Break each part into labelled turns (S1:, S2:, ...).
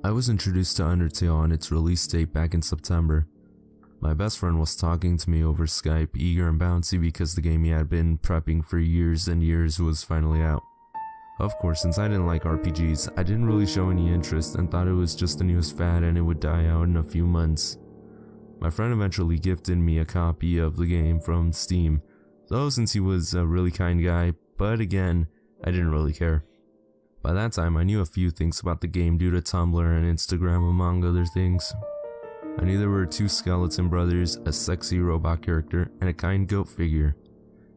S1: I was introduced to Undertale on its release date back in September. My best friend was talking to me over Skype, eager and bouncy because the game he had been prepping for years and years was finally out. Of course, since I didn't like RPGs, I didn't really show any interest and thought it was just the newest fad and it would die out in a few months. My friend eventually gifted me a copy of the game from Steam, though since he was a really kind guy, but again, I didn't really care. By that time, I knew a few things about the game due to Tumblr and Instagram among other things. I knew there were two skeleton brothers, a sexy robot character, and a kind goat figure.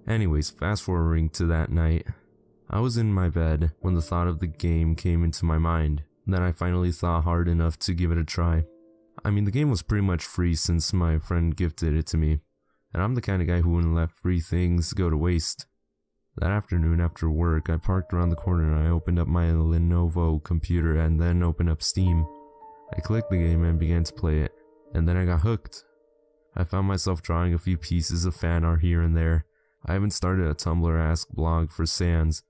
S1: Anyways, fast forwarding to that night. I was in my bed when the thought of the game came into my mind. Then I finally thought hard enough to give it a try. I mean, the game was pretty much free since my friend gifted it to me, and I'm the kind of guy who wouldn't let free things go to waste. That afternoon after work, I parked around the corner and I opened up my Lenovo computer and then opened up Steam. I clicked the game and began to play it, and then I got hooked. I found myself drawing a few pieces of fan art here and there. I even started a Tumblr Ask blog for Sans,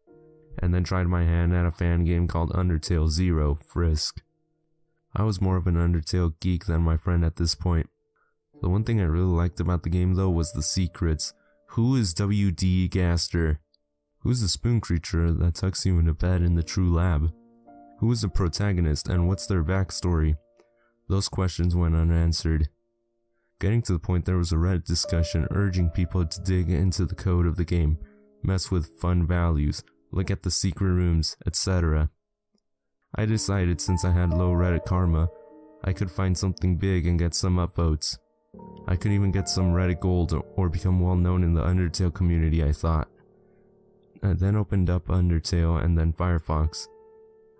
S1: and then tried my hand at a fan game called Undertale Zero Frisk. I was more of an Undertale geek than my friend at this point. The one thing I really liked about the game though was the secrets. Who is W.D. Gaster? Who's the spoon creature that tucks you into bed in the True Lab? Who is the protagonist and what's their backstory? Those questions went unanswered. Getting to the point, there was a Reddit discussion urging people to dig into the code of the game, mess with fun values, look at the secret rooms, etc. I decided since I had low Reddit karma, I could find something big and get some upvotes. I could even get some Reddit gold or become well known in the Undertale community, I thought. I then opened up Undertale and then Firefox.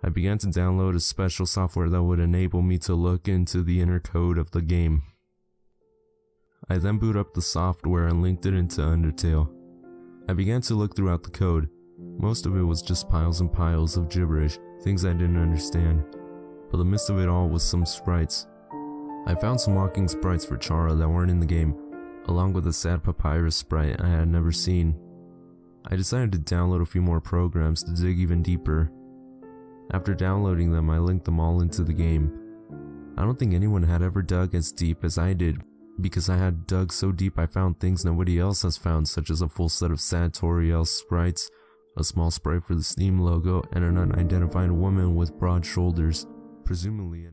S1: I began to download a special software that would enable me to look into the inner code of the game. I then booted up the software and linked it into Undertale. I began to look throughout the code. Most of it was just piles and piles of gibberish, things I didn't understand. But the midst of it all was some sprites. I found some walking sprites for Chara that weren't in the game, along with a sad papyrus sprite I had never seen. I decided to download a few more programs to dig even deeper. After downloading them, I linked them all into the game. I don't think anyone had ever dug as deep as I did, because I had dug so deep I found things nobody else has found, such as a full set of Satoriel sprites, a small sprite for the Steam logo, and an unidentified woman with broad shoulders, presumably